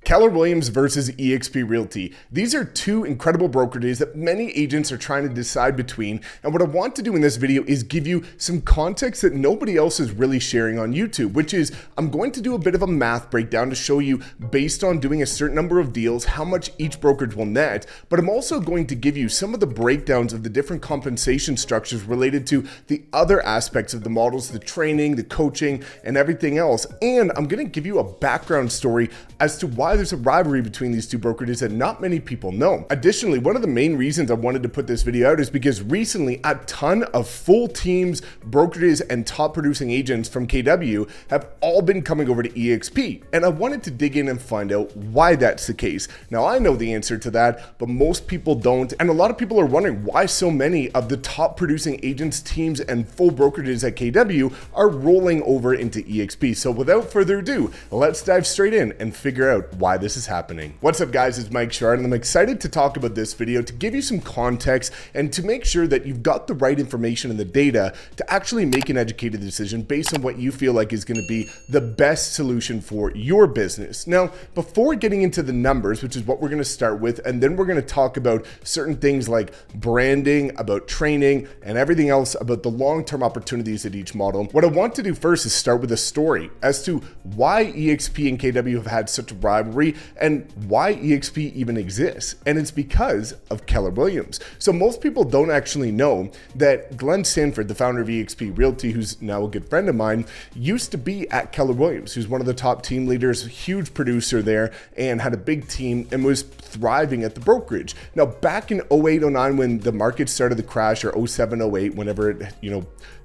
Keller Williams versus eXp Realty. These are two incredible brokerages that many agents are trying to decide between. And what I want to do in this video is give you some context that nobody else is really sharing on YouTube, which is I'm going to do a bit of a math breakdown to show you based on doing a certain number of deals, how much each brokerage will net. But I'm also going to give you some of the breakdowns of the different compensation structures related to the other aspects of the models, the training, the coaching, and everything else. And I'm going to give you a background story as to why there's a rivalry between these two brokerages that not many people know. Additionally, one of the main reasons I wanted to put this video out is because recently a ton of full teams, brokerages, and top producing agents from KW have all been coming over to eXp. And I wanted to dig in and find out why that's the case. Now, I know the answer to that, but most people don't. And a lot of people are wondering why so many of the top producing agents, teams, and full brokerages at KW are rolling over into eXp. So without further ado, let's dive straight in and figure out why this is happening. What's up, guys? It's Mike Sherrard, and I'm excited to talk about this video to give you some context and to make sure that you've got the right information and the data to actually make an educated decision based on what you feel like is going to be the best solution for your business. Now, before getting into the numbers, which is what we're going to start with, and then we're going to talk about certain things like branding, about training, and everything else about the long-term opportunities at each model. What I want to do first is start with a story as to why eXp and KW have had such a rivalry and why eXp even exists. And it's because of Keller Williams. So most people don't actually know that Glenn Sanford, the founder of eXp Realty, who's now a good friend of mine, used to be at Keller Williams, who's one of the top team leaders, huge producer there, and had a big team and was thriving at the brokerage. Now, back in 08, 09, when the market started to crash, or 07, 08, whenever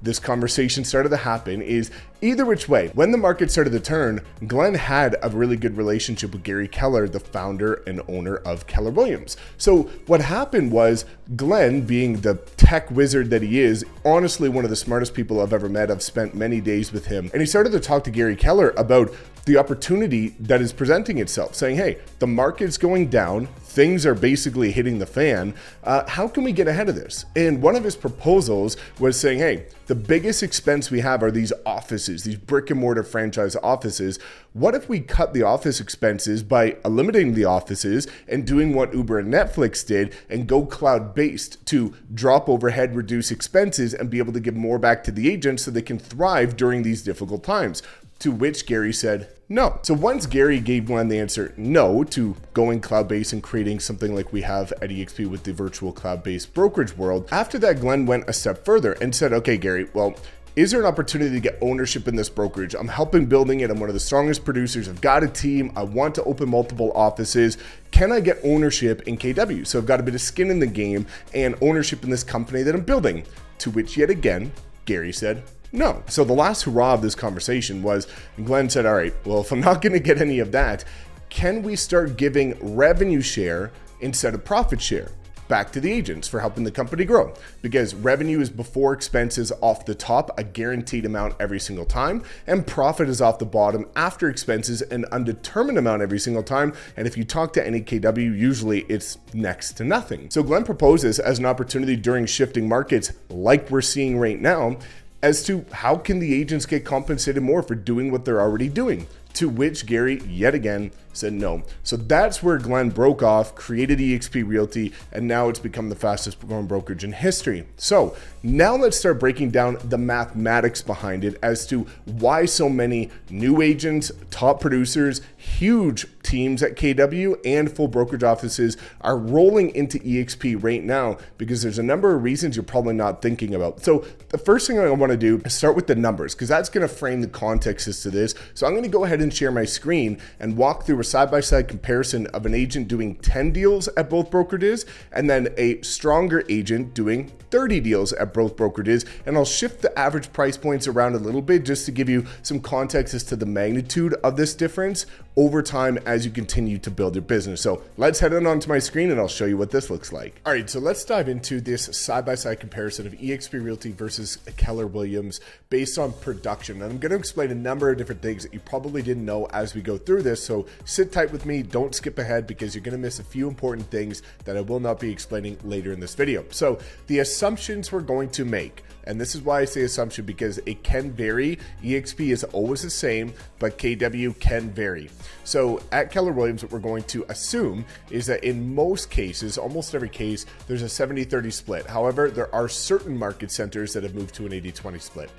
this conversation started to happen, is either which way, when the market started to turn, Glenn had a really good relationship with Gary Keller, the founder and owner of Keller Williams. So what happened was Glenn, being the tech wizard that he is, honestly one of the smartest people I've ever met. I've spent many days with him. And he started to talk to Gary Keller about the opportunity that is presenting itself, saying, hey, the market's going down, things are basically hitting the fan. How can we get ahead of this? And one of his proposals was saying, hey, the biggest expense we have are these offices, these brick and mortar franchise offices. What if we cut the office expenses by eliminating the offices and doing what Uber and Netflix did and go cloud-based to drop overhead, reduce expenses, and be able to give more back to the agents so they can thrive during these difficult times? To which Gary said no. So once Gary gave Glenn the answer no to going cloud-based and creating something like we have at eXp with the virtual cloud-based brokerage world, after that, Glenn went a step further and said, okay, Gary, well, is there an opportunity to get ownership in this brokerage? I'm helping building it. I'm one of the strongest producers. I've got a team. I want to open multiple offices. Can I get ownership in KW? So I've got a bit of skin in the game and ownership in this company that I'm building. To which yet again, Gary said no. So the last hurrah of this conversation was Glenn said, all right, well, if I'm not going to get any of that, can we start giving revenue share instead of profit share back to the agents for helping the company grow? Because revenue is before expenses off the top, a guaranteed amount every single time, and profit is off the bottom after expenses, an undetermined amount every single time. And if you talk to any KW, usually it's next to nothing. So Glenn proposes as an opportunity during shifting markets like we're seeing right now as to how can the agents get compensated more for doing what they're already doing. To which Gary, yet again, said no. So that's where Glenn broke off, created eXp Realty, and now it's become the fastest growing brokerage in history. So now let's start breaking down the mathematics behind it as to why so many new agents, top producers, huge teams at KW, and full brokerage offices are rolling into eXp right now, because there's a number of reasons you're probably not thinking about. So the first thing I want to do is start with the numbers, because that's going to frame the context as to this. So I'm going to go ahead and share my screen and walk through a side-by-side comparison of an agent doing 10 deals at both brokerages and then a stronger agent doing 30 deals at both brokerages. And I'll shift the average price points around a little bit just to give you some context as to the magnitude of this difference over time as you continue to build your business. So let's head on onto my screen and I'll show you what this looks like. All right, so let's dive into this side-by-side comparison of eXp Realty versus Keller Williams based on production. And I'm going to explain a number of different things that you probably didn't know as we go through this. So sit tight with me, don't skip ahead, because you're going to miss a few important things that I will not be explaining later in this video. So the assumptions we're going to make. And this is why I say assumption, because it can vary. eXp is always the same, but KW can vary. So at Keller Williams, what we're going to assume is that in most cases, almost every case, there's a 70-30 split. However, there are certain market centers that have moved to an 80-20 split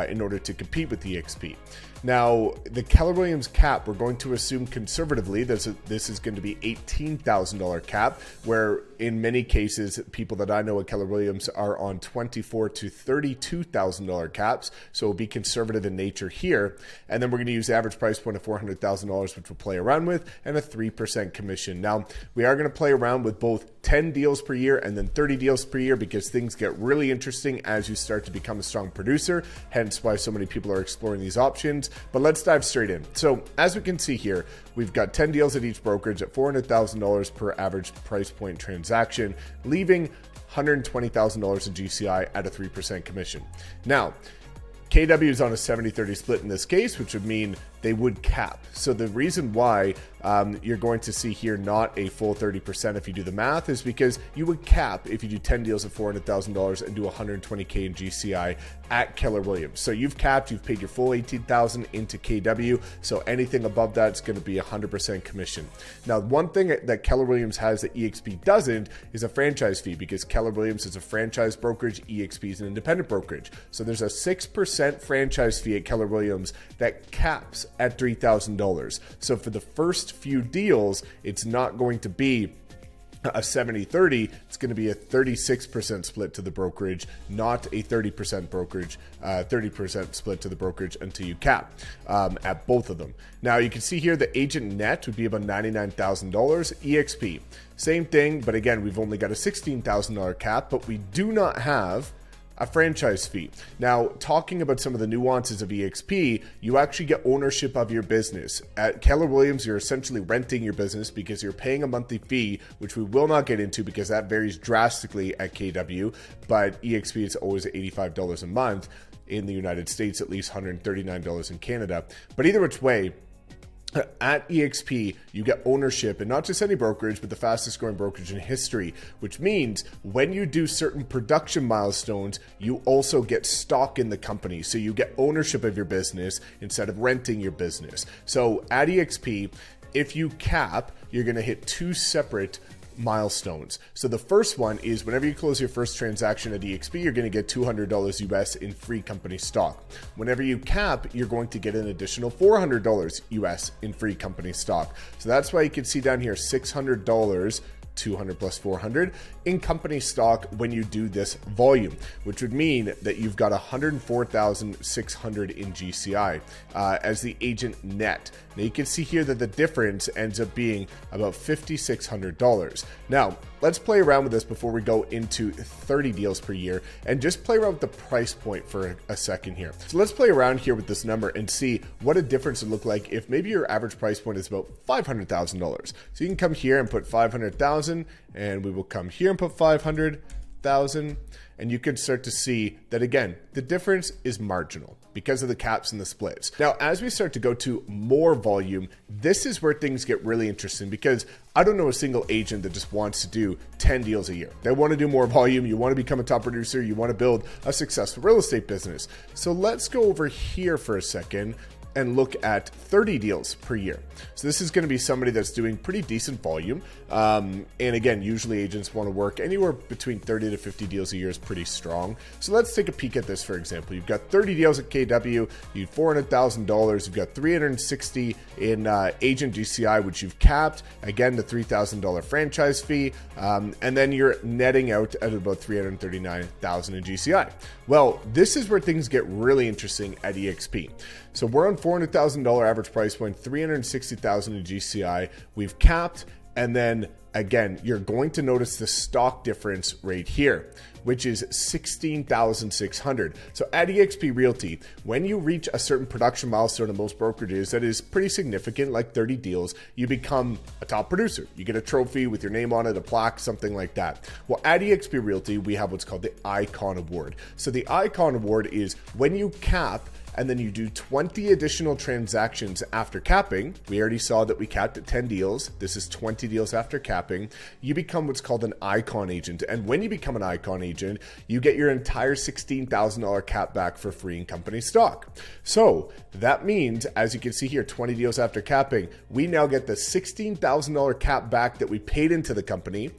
in order to compete with eXp. Now, the Keller Williams cap, we're going to assume conservatively this is going to be $18,000 cap, where in many cases, people that I know at Keller Williams are on $24,000 to $32,000 caps. So it'll be conservative in nature here. And then we're going to use the average price point of $400,000, which we'll play around with, and a 3% commission. Now, we are going to play around with both 10 deals per year and then 30 deals per year, because things get really interesting as you start to become a strong producer, hence why so many people are exploring these options. But let's dive straight in. So as we can see here, we've got 10 deals at each brokerage at $400,000 per average price point transaction, leaving $120,000 in GCI at a 3% commission. Now, KW is on a 70-30 split in this case, which would mean they would cap. So the reason why you're going to see here not a full 30% if you do the math is because you would cap if you do 10 deals at $400,000 and do $120K in GCI at Keller Williams. So you've capped, you've paid your full $18,000 into KW. So anything above that is going to be 100% commission. Now, one thing that Keller Williams has that eXp doesn't is a franchise fee, because Keller Williams is a franchise brokerage, eXp is an independent brokerage. So there's a 6% franchise fee at Keller Williams that caps at $3,000. So for the first few deals, it's not going to be a 70-30, it's going to be a 36% split to the brokerage, not a 30% brokerage, 30% split to the brokerage until you cap at both of them. Now you can see here the agent net would be about $99,000. eXp, same thing, but again, we've only got a $16,000 cap, but we do not have a franchise fee. Now, talking about some of the nuances of eXp, you actually get ownership of your business. At Keller Williams, you're essentially renting your business because you're paying a monthly fee, which we will not get into because that varies drastically at KW, but eXp is always $85 a month in the United States, at least $139 in Canada. But either which way, at eXp, you get ownership, and not just any brokerage, but the fastest growing brokerage in history, which means when you do certain production milestones, you also get stock in the company. So you get ownership of your business instead of renting your business. So at eXp, if you cap, you're going to hit two separate milestones. So the first one is whenever you close your first transaction at eXp, you're going to get $200 US in free company stock. Whenever you cap, you're going to get an additional $400 US in free company stock. So that's why you can see down here $600, 200 plus 400 in company stock when you do this volume, which would mean that you've got 104,600 in GCI as the agent net. Now you can see here that the difference ends up being about $5,600. Now let's play around with this before we go into 30 deals per year and just play around with the price point for a second here. So let's play around here with this number and see what a difference would look like if maybe your average price point is about $500,000. So you can come here and put 500,000, and we will come here and put 500,000, and you can start to see that again, the difference is marginal because of the caps and the splits. Now, as we start to go to more volume, this is where things get really interesting, because I don't know a single agent that just wants to do 10 deals a year. They want to do more volume. You want to become a top producer. You want to build a successful real estate business. So let's go over here for a second and look at 30 deals per year. So this is going to be somebody that's doing pretty decent volume. And again, usually agents want to work anywhere between 30 to 50 deals a year is pretty strong. So let's take a peek at this, for example. You've got 30 deals at KW, you've $400,000, you've got 360 in agent GCI, which you've capped. Again, the $3,000 franchise fee. And then you're netting out at about 339,000 in GCI. Well, this is where things get really interesting at eXp. So we're on $400,000 average price point, 360,000 in GCI. We've capped, and then again, you're going to notice the stock difference right here, which is 16,600. So at eXp Realty, when you reach a certain production milestone in most brokerages that is pretty significant, like 30 deals, you become a top producer. You get a trophy with your name on it, a plaque, something like that. Well, at eXp Realty, we have what's called the Icon Award. So the Icon Award is when you cap and then you do 20 additional transactions after capping. We already saw that we capped at 10 deals. This is 20 deals after capping. You become what's called an icon agent. And when you become an icon agent, you get your entire $16,000 cap back for free in company stock. So that means, as you can see here, 20 deals after capping, we now get the $16,000 cap back that we paid into the company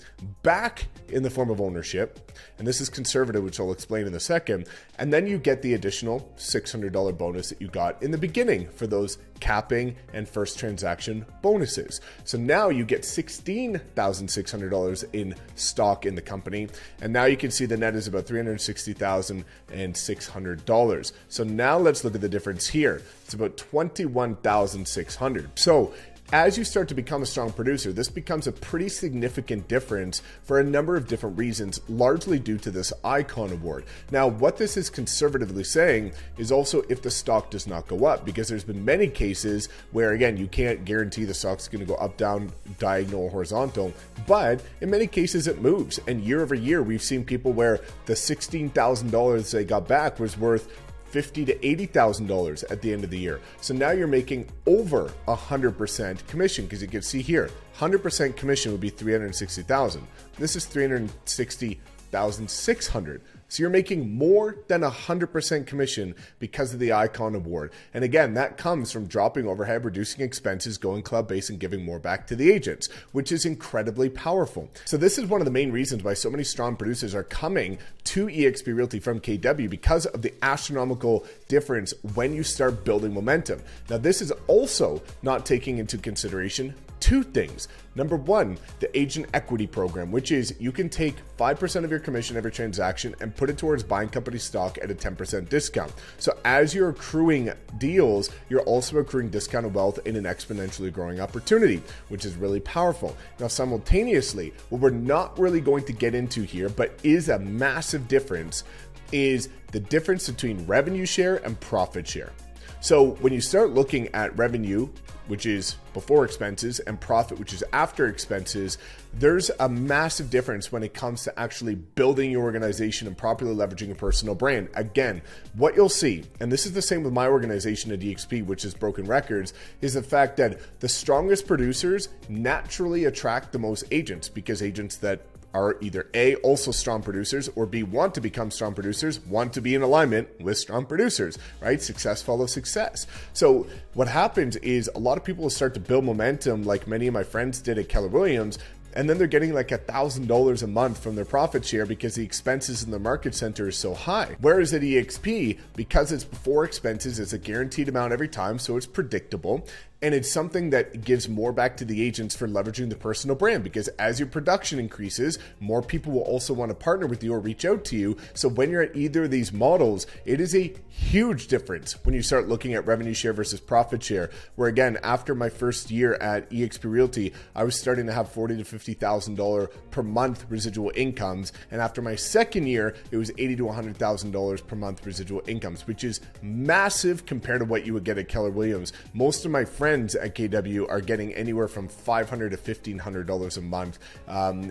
back in the form of ownership. And this is conservative, which I'll explain in a second. And then you get the additional $600 bonus that you got in the beginning for those capping and first transaction bonuses. So now you get $16,600 in stock in the company. And now you can see the net is about $360,600. So now let's look at the difference here. It's about $21,600. So as you start to become a strong producer, this becomes a pretty significant difference for a number of different reasons, largely due to this icon award. Now, what this is conservatively saying is also if the stock does not go up, because there's been many cases where, again, you can't guarantee the stock's going to go up, down, diagonal, or horizontal, but in many cases it moves. And year over year, we've seen people where the $16,000 they got back was worth $50,000 to $80,000 at the end of the year. So now you're making over 100% commission, because you can see here, 100% commission would be $360,000. This is $360,600. So you're making more than 100% commission because of the icon award. And again, that comes from dropping overhead, reducing expenses, going club-based, and giving more back to the agents, which is incredibly powerful. So this is one of the main reasons why so many strong producers are coming to eXp Realty from KW, because of the astronomical difference when you start building momentum. Now, this is also not taking into consideration two things. Number one, the agent equity program, which is you can take 5% of your commission every transaction and put it towards buying company stock at a 10% discount. So as you're accruing deals, you're also accruing discounted wealth in an exponentially growing opportunity, which is really powerful. Now, simultaneously, what we're not really going to get into here, but is a massive difference, is the difference between revenue share and profit share. So when you start looking at revenue, which is before expenses, and profit, which is after expenses, there's a massive difference when it comes to actually building your organization and properly leveraging a personal brand. Again, what you'll see, and this is the same with my organization at eXp, which is Broken Records, is the fact that the strongest producers naturally attract the most agents, because agents that are either A, also strong producers, or B, want to become strong producers, want to be in alignment with strong producers, right? Success follows success. So what happens is a lot of people will start to build momentum, like many of my friends did at Keller Williams, and then they're getting like $1,000 a month from their profit share because the expenses in the market center is so high. Whereas at eXp, because it's before expenses, it's a guaranteed amount every time, so it's predictable. And it's something that gives more back to the agents for leveraging the personal brand, because as your production increases, more people will also want to partner with you or reach out to you. So when you're at either of these models, it is a huge difference when you start looking at revenue share versus profit share, where again, after my first year at eXp Realty, I was starting to have $40,000 to $50,000 per month residual incomes. And after my second year, it was $80,000 to $100,000 per month residual incomes, which is massive compared to what you would get at Keller Williams. Most of my friends at KW are getting anywhere from $500 to $1,500 a month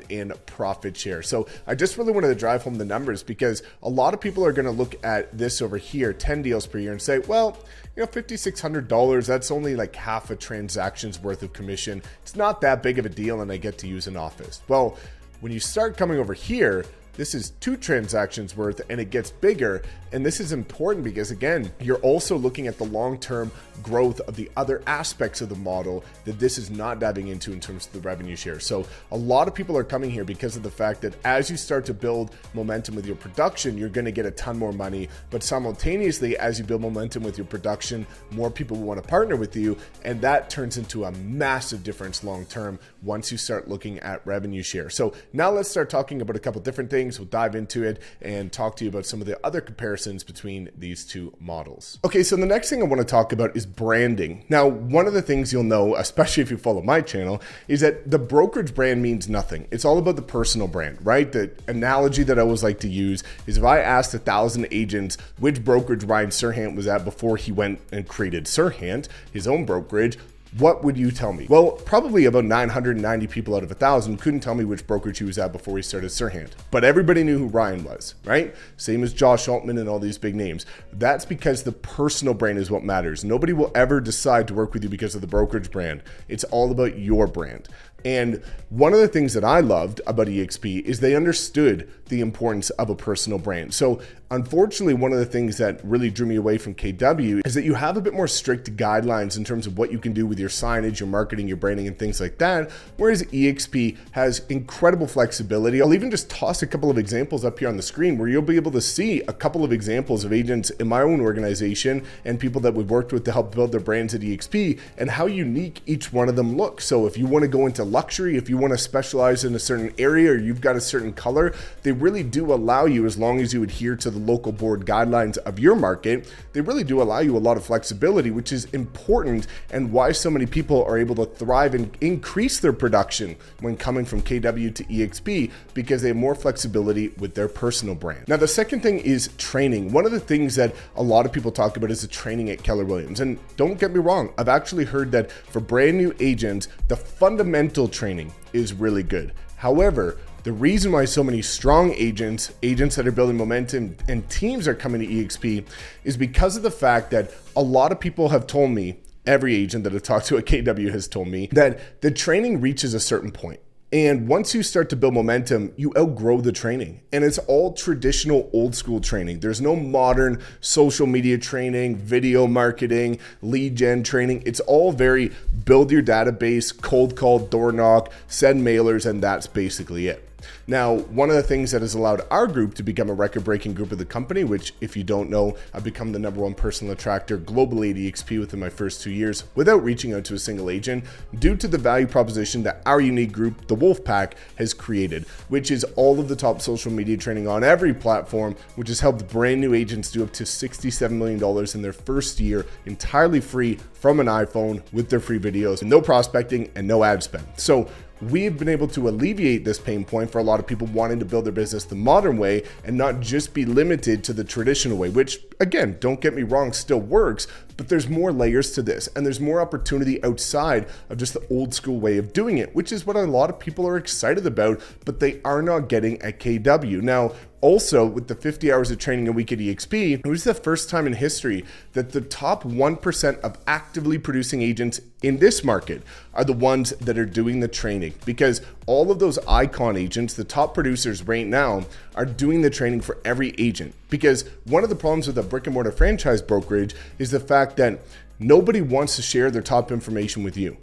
in profit share. So I just really wanted to drive home the numbers, because a lot of people are going to look at this over here, 10 deals per year, and say, well, you know, $5,600, that's only like half a transaction's worth of commission. It's not that big of a deal, and I get to use an office. Well, when you start coming over here, this is 2 transactions worth, and it gets bigger. And this is important because, again, you're also looking at the long-term growth of the other aspects of the model that this is not diving into in terms of the revenue share. So a lot of people are coming here because of the fact that as you start to build momentum with your production, you're going to get a ton more money. But simultaneously, as you build momentum with your production, more people will want to partner with you. And that turns into a massive difference long-term once you start looking at revenue share. So now let's start talking about a couple different things. We'll dive into it and talk to you about some of the other comparisons between these two models. Okay, so the next thing I want to talk about is branding. Now, one of the things you'll know, especially if you follow my channel, is that the brokerage brand means nothing. It's all about the personal brand, right? The analogy that I always like to use is if I asked 1,000 agents which brokerage Ryan Serhant was at before he went and created Serhant, his own brokerage, what would you tell me? Well, probably about 990 people out of 1,000 couldn't tell me which brokerage he was at before he started Sirhan. But everybody knew who Ryan was, right? Same as Josh Altman and all these big names. That's because the personal brand is what matters. Nobody will ever decide to work with you because of the brokerage brand. It's all about your brand. And one of the things that I loved about eXp is they understood the importance of a personal brand. So unfortunately, one of the things that really drew me away from KW is that you have a bit more strict guidelines in terms of what you can do with your signage, your marketing, your branding, and things like that, whereas eXp has incredible flexibility. I'll even just toss a couple of examples up here on the screen where you'll be able to see a couple of examples of agents in my own organization and people that we've worked with to help build their brands at eXp and how unique each one of them looks. So if you want to go into luxury, if you want to specialize in a certain area or you've got a certain color, they really do allow you, as long as you adhere to the local board guidelines of your market, they really do allow you a lot of flexibility, which is important and why so many people are able to thrive and increase their production when coming from KW to eXp, because they have more flexibility with their personal brand. Now, the second thing is training. One of the things that a lot of people talk about is the training at Keller Williams. And don't get me wrong, I've actually heard that for brand new agents, the fundamental training is really good. However, the reason why so many strong agents that are building momentum, and teams are coming to eXp is because of the fact that a lot of people have told me, every agent that I've talked to at KW has told me, that the training reaches a certain point. And once you start to build momentum, you outgrow the training. And it's all traditional old school training. There's no modern social media training, video marketing, lead gen training. It's all very build your database, cold call, door knock, send mailers, and that's basically it. Now, one of the things that has allowed our group to become a record-breaking group of the company, which if you don't know, I've become the #1 personal attractor globally at eXp within my first 2 years without reaching out to a single agent, due to the value proposition that our unique group, the Wolf Pack, has created, which is all of the top social media training on every platform, which has helped brand new agents do up to $67 million in their first year entirely free from an iPhone with their free videos, no prospecting and no ad spend. So we've been able to alleviate this pain point for a lot of people wanting to build their business the modern way and not just be limited to the traditional way, which, again, don't get me wrong, still works, but there's more layers to this and there's more opportunity outside of just the old school way of doing it, which is what a lot of people are excited about, but they are not getting at KW. Now, also, with the 50 hours of training a week at eXp, it was the first time in history that the top 1% of actively producing agents in this market are the ones that are doing the training, because all of those icon agents, the top producers right now, are doing the training for every agent. Because one of the problems with a brick and mortar franchise brokerage is the fact that nobody wants to share their top information with you.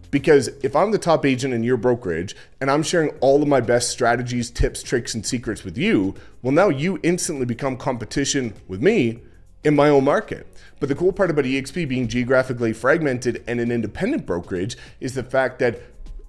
Because if I'm the top agent in your brokerage and I'm sharing all of my best strategies, tips, tricks, and secrets with you, well, now you instantly become competition with me in my own market. But the cool part about eXp being geographically fragmented and an independent brokerage is the fact that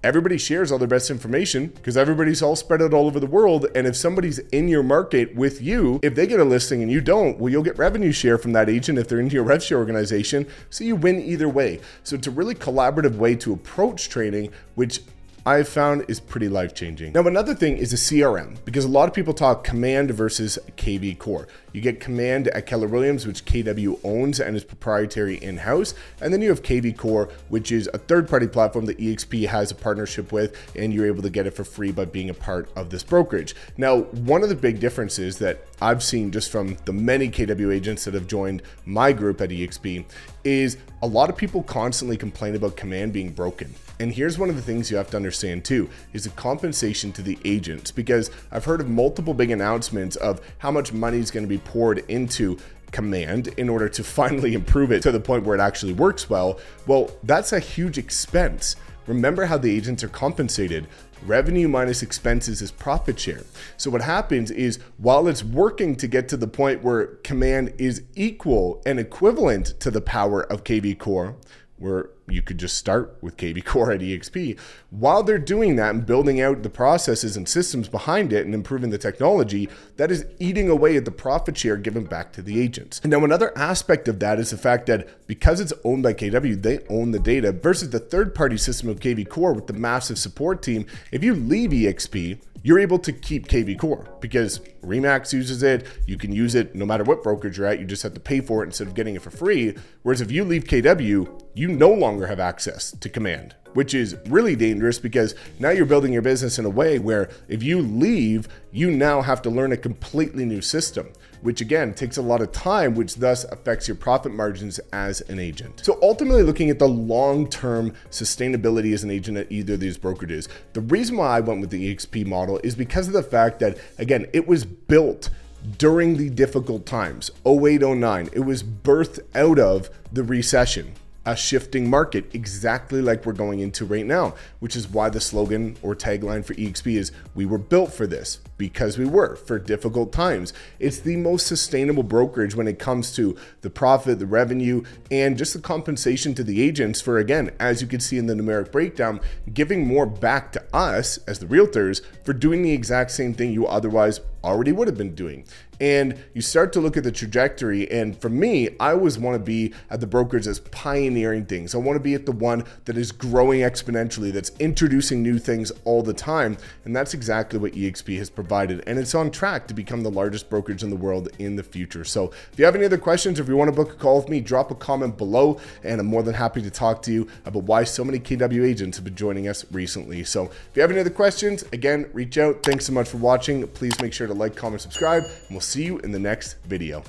everybody shares all their best information because everybody's all spread out all over the world. And if somebody's in your market with you, if they get a listing and you don't, well, you'll get revenue share from that agent if they're into your rev share organization. So you win either way. So it's a really collaborative way to approach training, which I've found is pretty life-changing. Now, another thing is a CRM, because a lot of people talk Command versus kvCORE. You get Command at Keller Williams, which KW owns and is proprietary in-house. And then you have kvCORE, which is a third-party platform that eXp has a partnership with, and you're able to get it for free by being a part of this brokerage. Now, one of the big differences that I've seen just from the many KW agents that have joined my group at eXp is a lot of people constantly complain about Command being broken. And here's one of the things you have to understand too, is the compensation to the agents, because I've heard of multiple big announcements of how much money is going to be poured into Command in order to finally improve it to the point where it actually works well. Well, that's a huge expense. Remember how the agents are compensated. Revenue minus expenses is profit share. So what happens is, while it's working to get to the point where Command is equal and equivalent to the power of kvCORE, where you could just start with kvCORE at eXp, while they're doing that and building out the processes and systems behind it and improving the technology, that is eating away at the profit share given back to the agents. And now another aspect of that is the fact that because it's owned by KW, they own the data, versus the third-party system of kvCORE with the massive support team. If you leave eXp, you're able to keep kvCORE because RE/MAX uses it. You can use it no matter what brokerage you're at. You just have to pay for it instead of getting it for free. Whereas if you leave KW, you no longer have access to Command, which is really dangerous because now you're building your business in a way where if you leave, you now have to learn a completely new system, which again takes a lot of time, which thus affects your profit margins as an agent. So ultimately looking at the long-term sustainability as an agent at either of these brokerages, the reason why I went with the eXp model is because of the fact that, again, it was built during the difficult times, 08, 09. It was birthed out of the recession, a shifting market, exactly like we're going into right now, which is why the slogan or tagline for eXp is "We were built for this," because we were for difficult times. It's the most sustainable brokerage when it comes to the profit, the revenue, and just the compensation to the agents for, again, as you can see in the numeric breakdown, giving more back to us as the realtors for doing the exact same thing you otherwise already would have been doing. And you start to look at the trajectory, and for me, I always want to be at the brokerage that's pioneering things. I want to be at the one that is growing exponentially, that's introducing new things all the time, and that's exactly what eXp has provided, and it's on track to become the largest brokerage in the world in the future. So if you have any other questions, or if you want to book a call with me, drop a comment below, and I'm more than happy to talk to you about why so many KW agents have been joining us recently. So if you have any other questions, again, reach out. Thanks so much for watching. Please make sure to like, comment, subscribe, and we'll see you in the next video.